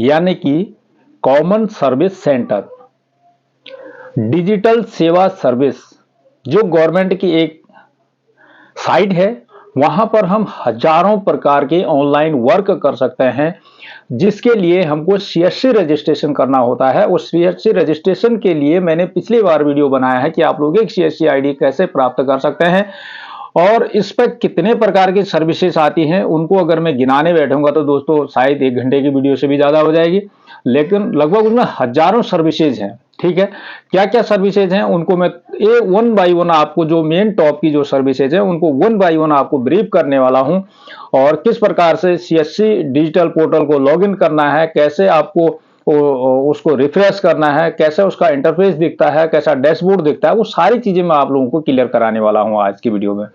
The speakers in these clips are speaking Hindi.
यानी कि कॉमन सर्विस सेंटर, डिजिटल सेवा सर्विस, जो गवर्नमेंट की एक साइट है। वहां पर हम हजारों प्रकार के ऑनलाइन वर्क कर सकते हैं, जिसके लिए हमको सीएससी रजिस्ट्रेशन करना होता है। उस सीएससी रजिस्ट्रेशन के लिए मैंने पिछली बार वीडियो बनाया है कि आप लोग एक सीएससी आईडी कैसे प्राप्त कर सकते हैं और इस पर कितने प्रकार की सर्विसेज आती हैं। उनको अगर मैं गिनाने बैठूंगा तो दोस्तों शायद 1 घंटे की वीडियो से भी ज्यादा हो जाएगी, लेकिन लगभग उसमें हजारों सर्विसेज हैं। ठीक है, क्या क्या सर्विसेज हैं उनको मैं वन बाय वन आपको, जो मेन टॉप की जो सर्विसेज है उनको वन बाय वन आपको ब्रीफ करने वाला हूं। और किस प्रकार से सीएससी डिजिटल पोर्टल को लॉगिन करना है, कैसे आपको उसको रिफ्रेश करना है, कैसे उसका इंटरफेस दिखता है, कैसा डैशबोर्ड दिखता है, वो सारी चीजें मैं आप लोगों को क्लियर कराने वाला हूं आज की वीडियो में।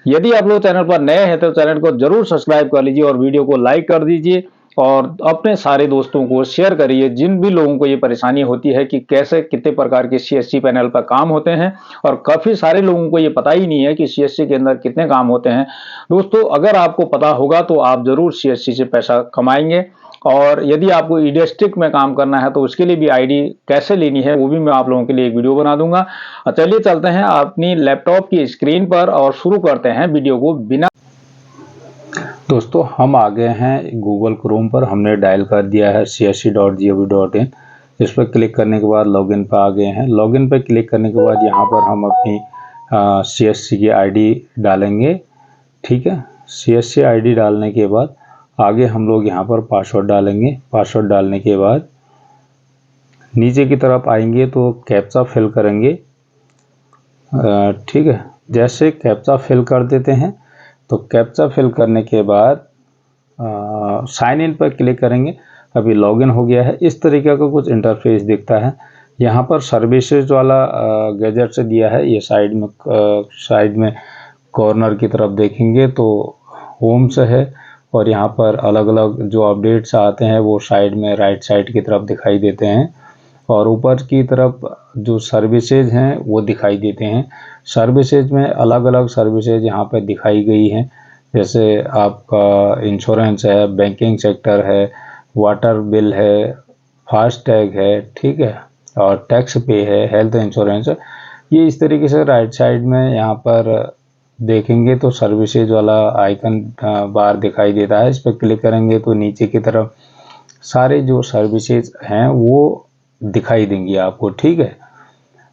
यदि आप लोग चैनल पर नए हैं तो चैनल को जरूर सब्सक्राइब कर लीजिए और वीडियो को लाइक कर दीजिए और अपने सारे दोस्तों को शेयर करिए जिन भी लोगों को ये परेशानी होती है कि कैसे कितने प्रकार के सीएससी पैनल पर काम होते हैं। और काफी सारे लोगों को ये पता ही नहीं है कि सीएससी के अंदर कितने काम होते हैं। दोस्तों, अगर आपको पता होगा तो आप जरूर सीएससी से पैसा कमाएंगे। और यदि आपको ई डिस्ट्रिक्ट में काम करना है तो उसके लिए भी आईडी कैसे लेनी है वो भी मैं आप लोगों के लिए एक वीडियो बना दूंगा। चलिए चलते हैं अपनी लैपटॉप की स्क्रीन पर और शुरू करते हैं वीडियो को बिना। दोस्तों, हम आ गए हैं गूगल क्रोम पर। हमने डायल कर दिया है csc.gov.in। इस पर क्लिक करने के बाद लॉगिन पर आ गए हैं। लॉगिन पर क्लिक करने के बाद यहाँ पर हम अपनी सीएससी की आईडी डालेंगे। ठीक है, सीएससी आईडी डालने के बाद आगे हम लोग यहाँ पर पासवर्ड डालेंगे। पासवर्ड डालने के बाद नीचे की तरफ आएंगे तो कैप्चा फिल करेंगे। ठीक है, जैसे कैप्चा फिल कर देते हैं तो कैप्चा फिल करने के बाद साइन इन पर क्लिक करेंगे। अभी लॉगिन हो गया है। इस तरीके का कुछ इंटरफेस दिखता है। यहाँ पर सर्विसेज वाला गैजेट से दिया है। ये साइड में कॉर्नर की तरफ देखेंगे तो होम से है और यहाँ पर अलग अलग जो अपडेट्स आते हैं वो साइड में राइट साइड की तरफ दिखाई देते हैं और ऊपर की तरफ जो सर्विसेज हैं वो दिखाई देते हैं। सर्विसेज में अलग अलग सर्विसेज यहाँ पर दिखाई गई हैं, जैसे आपका इंश्योरेंस है, बैंकिंग सेक्टर है, वाटर बिल है, फास्टैग है, ठीक है, और टैक्स पे है, हेल्थ इंश्योरेंस है। ये इस तरीके से राइट साइड में यहाँ पर देखेंगे तो सर्विसेज वाला आइकन बार दिखाई देता है। इस पर क्लिक करेंगे तो नीचे की तरफ सारे जो सर्विसेज हैं वो दिखाई देंगी आपको। ठीक है,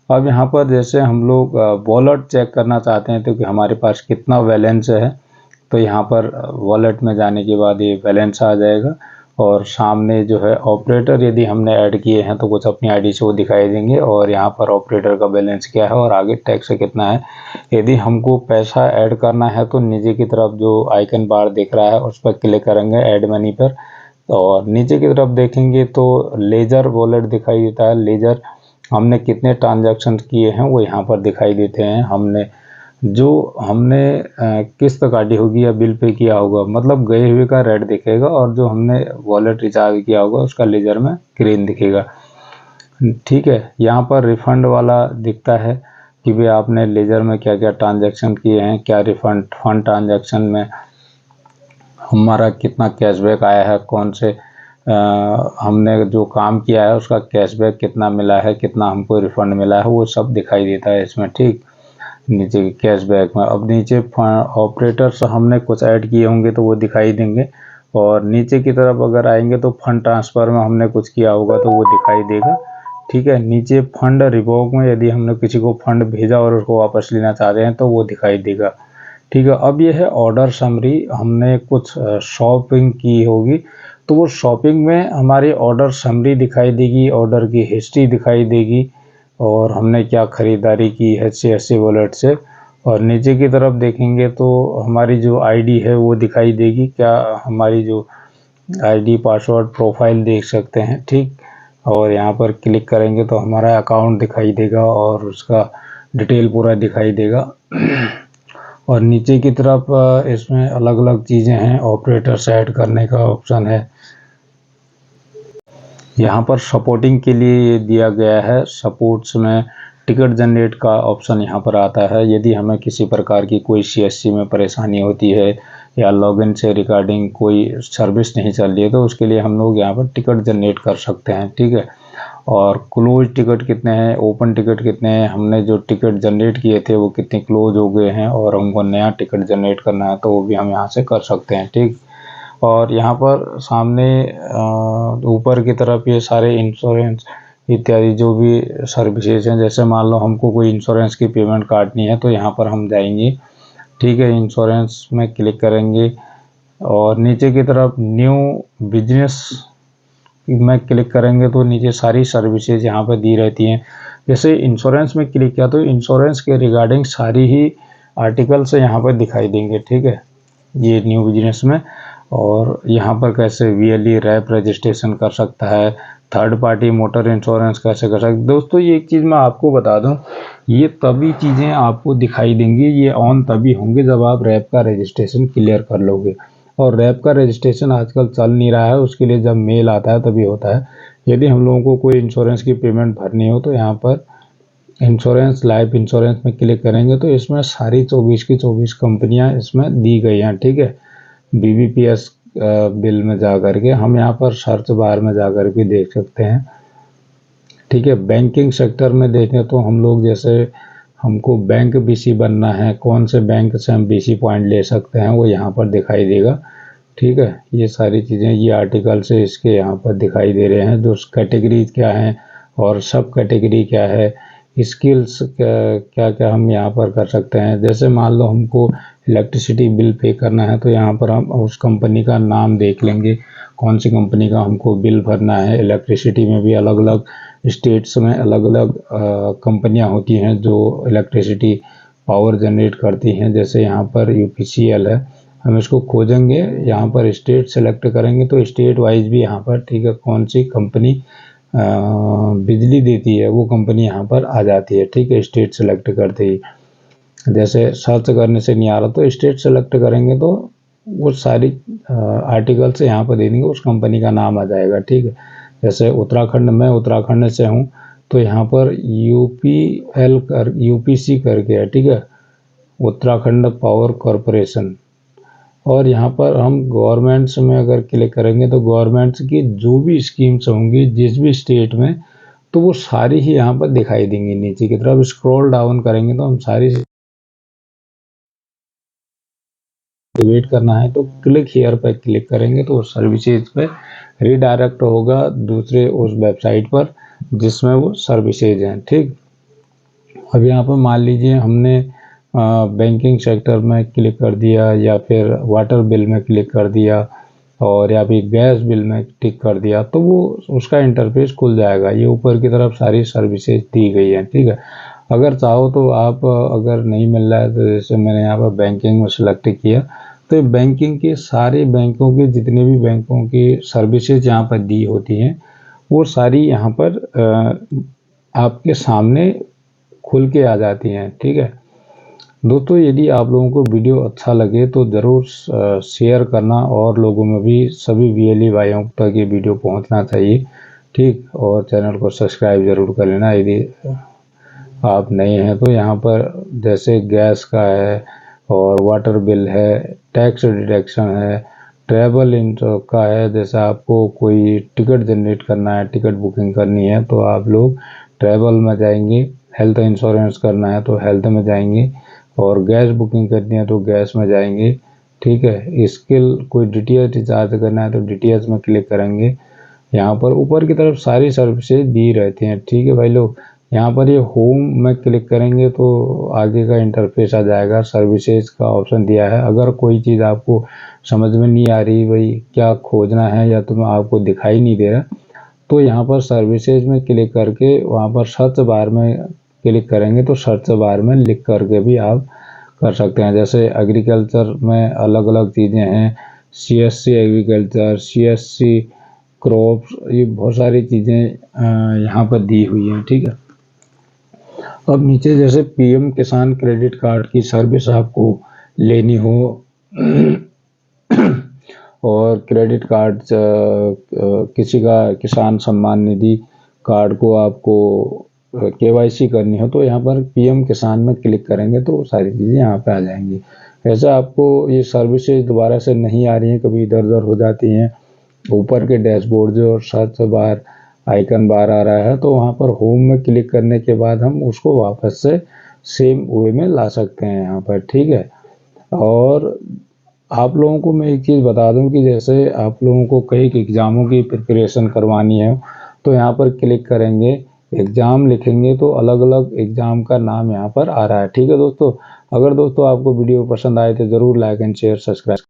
अब यहाँ पर जैसे हम लोग वॉलेट चेक करना चाहते हैं तो कि हमारे पास कितना बैलेंस है, तो यहाँ पर वॉलेट में जाने के बाद ये बैलेंस आ जाएगा और सामने जो है ऑपरेटर यदि हमने ऐड किए हैं तो कुछ अपनी आईडी से वो दिखाई देंगे और यहाँ पर ऑपरेटर का बैलेंस क्या है और आगे टैक्स कितना है। यदि हमको पैसा ऐड करना है तो नीचे की तरफ जो आइकन बार दिख रहा है उस पर क्लिक करेंगे ऐड मनी पर और नीचे की तरफ देखेंगे तो लेजर वॉलेट दिखाई देता है। लेजर हमने कितने ट्रांजैक्शन किए हैं वो यहाँ पर दिखाई देते हैं। हमने किस्त काटी होगी या बिल पे किया होगा, मतलब गए हुए का रेड दिखेगा और जो हमने वॉलेट रिचार्ज किया होगा उसका लेजर में ग्रीन दिखेगा। ठीक है, यहाँ पर रिफंड वाला दिखता है कि भाई आपने लेजर में क्या क्या ट्रांजैक्शन किए हैं, क्या रिफंड फंड ट्रांजैक्शन में हमारा कितना कैशबैक आया है, कौन से हमने जो काम किया है उसका कैशबैक कितना मिला है, कितना हमको रिफंड मिला है, वो सब दिखाई देता है इसमें। ठीक, नीचे कैशबैक में अब नीचे ऑपरेटर्स हमने कुछ ऐड किए होंगे तो वो दिखाई देंगे और नीचे की तरफ अगर आएंगे तो फंड ट्रांसफ़र में हमने कुछ किया होगा तो वो दिखाई देगा। ठीक है, नीचे फंड रिवोक में यदि हमने किसी को फंड भेजा और उसको वापस लेना चाह रहे हैं तो वो दिखाई देगा। ठीक है, अब ये है ऑर्डर समरी। हमने कुछ शॉपिंग की होगी तो वो शॉपिंग में हमारी ऑर्डर समरी दिखाई देगी, ऑर्डर की हिस्ट्री दिखाई देगी और हमने क्या ख़रीदारी की है सीएससी वॉलेट से। और नीचे की तरफ देखेंगे तो हमारी जो आईडी है वो दिखाई देगी, क्या हमारी जो आईडी पासवर्ड प्रोफाइल देख सकते हैं। ठीक, और यहाँ पर क्लिक करेंगे तो हमारा अकाउंट दिखाई देगा और उसका डिटेल पूरा दिखाई देगा। और नीचे की तरफ इसमें अलग अलग चीज़ें हैं, ऑपरेटर सेट करने का ऑप्शन है। यहाँ पर सपोर्टिंग के लिए ये दिया गया है, सपोर्ट्स में टिकट जनरेट का ऑप्शन यहाँ पर आता है। यदि हमें किसी प्रकार की कोई सीएससी में परेशानी होती है या लॉगिन से रिगार्डिंग कोई सर्विस नहीं चल रही है तो उसके लिए हम लोग यहाँ पर टिकट जनरेट कर सकते हैं, ठीक है। और क्लोज टिकट कितने हैं, ओपन टिकट कितने हैं, हमने जो टिकट जनरेट किए थे वो कितने क्लोज हो गए हैं और हमको नया टिकट जनरेट करना है तो वो भी हम यहाँ से कर सकते हैं, ठीक। और यहाँ पर सामने ऊपर की तरफ ये सारे इंश्योरेंस इत्यादि जो भी सर्विसेज हैं, जैसे मान लो हमको कोई इंश्योरेंस की पेमेंट काटनी है तो यहाँ पर हम जाएंगे, ठीक है। इंश्योरेंस में क्लिक करेंगे और नीचे की तरफ न्यू बिजनेस में क्लिक करेंगे तो नीचे सारी सर्विसेज यहाँ पर दी रहती हैं। जैसे इंश्योरेंस में क्लिक किया तो इंश्योरेंस के रिगार्डिंग सारी ही आर्टिकल्स यहाँ पर दिखाई देंगे, ठीक है, ये न्यू बिजनेस में। और यहाँ पर कैसे वीएलई रैप रजिस्ट्रेशन कर सकता है, थर्ड पार्टी मोटर इंश्योरेंस कैसे कर सकता है। दोस्तों ये एक चीज़ मैं आपको बता दूं, ये तभी चीज़ें आपको दिखाई देंगी, ये ऑन तभी होंगे जब आप रैप का रजिस्ट्रेशन क्लियर कर लोगे। और रैप का रजिस्ट्रेशन आजकल चल नहीं रहा है, उसके लिए जब मेल आता है तभी होता है। यदि हम लोगों को कोई इंश्योरेंस की पेमेंट भरनी हो तो यहाँ पर इंश्योरेंस लाइफ इंश्योरेंस में क्लिक करेंगे तो इसमें सारी 24 की 24 कंपनियां इसमें दी गई हैं, ठीक है। बीबीपीएस बिल में जा करके हम यहाँ पर सर्च बार में जा कर भी देख सकते हैं, ठीक है। बैंकिंग सेक्टर में देखें तो हम लोग जैसे हमको बैंक बीसी बनना है, कौन से बैंक से हम बीसी पॉइंट ले सकते हैं वो यहाँ पर दिखाई देगा, ठीक है। ये सारी चीज़ें ये आर्टिकल से इसके यहाँ पर दिखाई दे रहे हैं, जो कैटेगरीज क्या हैं और सब कैटेगरी क्या है, स्किल्स क्या क्या हम यहाँ पर कर सकते हैं। जैसे मान लो हमको इलेक्ट्रिसिटी बिल पे करना है तो यहाँ पर हम उस कंपनी का नाम देख लेंगे, कौन सी कंपनी का हमको बिल भरना है। इलेक्ट्रिसिटी में भी अलग अलग स्टेट्स में अलग अलग कंपनियाँ होती हैं जो इलेक्ट्रिसिटी पावर जनरेट करती हैं। जैसे यहाँ पर यूपीसीएल है, हम इसको खोजेंगे, यहाँ पर स्टेट सेलेक्ट करेंगे तो स्टेट वाइज भी यहाँ पर, ठीक है, कौन सी कंपनी बिजली देती है वो कंपनी यहाँ पर आ जाती है, ठीक है, स्टेट सेलेक्ट करते ही। जैसे सर्च करने से नहीं आ रहा तो स्टेट सेलेक्ट करेंगे तो वो सारी आर्टिकल से यहाँ पर दे देंगे, उस कंपनी का नाम आ जाएगा, ठीक है। जैसे उत्तराखंड, मैं उत्तराखंड से हूँ तो यहाँ पर यूपीसी करके है, ठीक है, उत्तराखंड पावर कॉरपोरेशन। और यहाँ पर हम गवर्नमेंट्स में अगर क्लिक करेंगे तो गवर्नमेंट्स की जो भी स्कीम्स होंगी जिस भी स्टेट में तो वो सारी ही यहाँ पर दिखाई देंगी। नीचे की तरफ स्क्रॉल डाउन करेंगे तो हम सारी एक्टिवेट करना है तो क्लिक हियर पर क्लिक करेंगे तो सर्विसेज पे रीडायरेक्ट होगा दूसरे उस वेबसाइट पर जिसमें वो सर्विसेज हैं, ठीक। अब यहाँ पर मान लीजिए हमने बैंकिंग सेक्टर में क्लिक कर दिया या फिर वाटर बिल में क्लिक कर दिया और या फिर गैस बिल में टिक कर दिया तो वो उसका इंटरफेस खुल जाएगा। ये ऊपर की तरफ सारी सर्विसेज दी गई हैं, ठीक है। अगर चाहो तो आप अगर नहीं मिल रहा है तो जैसे मैंने यहाँ पर बैंकिंग में सेलेक्ट किया तो बैंकिंग के सारे बैंकों के जितने भी बैंकों की सर्विसेज यहाँ पर दी होती हैं वो सारी यहाँ पर आपके सामने खुल के आ जाती हैं, ठीक है। दोस्तों यदि आप लोगों को वीडियो अच्छा लगे तो ज़रूर शेयर करना और लोगों में भी सभी वीएलई भाइयों तक ये वीडियो पहुंचना चाहिए, ठीक। और चैनल को सब्सक्राइब ज़रूर कर लेना यदि आप नए हैं। तो यहाँ पर जैसे गैस का है और वाटर बिल है, टैक्स डिडक्शन है, ट्रैवल इंश्योर का है। जैसे आपको कोई टिकट जनरेट करना है, टिकट बुकिंग करनी है तो आप लोग ट्रैवल में जाएंगे, हेल्थ इंश्योरेंस करना है तो हेल्थ में जाएंगे और गैस बुकिंग करनी है तो गैस में जाएंगे, ठीक है। स्किल कोई डीटीएच रिचार्ज करना है तो डीटीएच में क्लिक करेंगे। यहाँ पर ऊपर की तरफ सारी सर्विसेज दी रहती हैं, ठीक है भाई लोग। यहाँ पर ये होम में क्लिक करेंगे तो आगे का इंटरफेस आ जाएगा, सर्विसेज का ऑप्शन दिया है। अगर कोई चीज़ आपको समझ में नहीं आ रही भाई क्या खोजना है या तुम्हें आपको दिखाई नहीं दे रहा तो यहाँ पर सर्विसेज में क्लिक करके वहाँ पर सर्च बार में क्लिक करेंगे तो सर्च बार में लिख करके भी आप कर सकते हैं। जैसे एग्रीकल्चर में अलग अलग चीज़ें हैं, सीएससी एग्रीकल्चर, सीएससी क्रॉप्स, ये बहुत सारी चीज़ें यहाँ पर दी हुई हैं, ठीक है। अब नीचे जैसे पीएम किसान क्रेडिट कार्ड की सर्विस आपको लेनी हो और क्रेडिट कार्ड किसी का किसान सम्मान निधि कार्ड को आपको केवाईसी करनी हो तो यहाँ पर पीएम किसान में क्लिक करेंगे तो सारी चीज़ें यहाँ पे आ जाएंगी। ऐसा आपको ये सर्विसेज दोबारा से नहीं आ रही हैं, कभी इधर उधर हो जाती हैं। ऊपर के डैशबोर्ड जो सर्च बार आइकन बार आ रहा है, तो वहाँ पर होम में क्लिक करने के बाद हम उसको वापस से सेम वे में ला सकते हैं यहाँ पर, ठीक है। और आप लोगों को मैं एक चीज़ बता दूं कि जैसे आप लोगों को कई एग्ज़ामों की प्रिपरेशन करवानी है, तो यहाँ पर क्लिक करेंगे, एग्ज़ाम लिखेंगे तो अलग अलग एग्ज़ाम का नाम यहाँ पर आ रहा है, ठीक है दोस्तों। अगर दोस्तों आपको वीडियो पसंद आए तो ज़रूर लाइक एंड शेयर सब्सक्राइब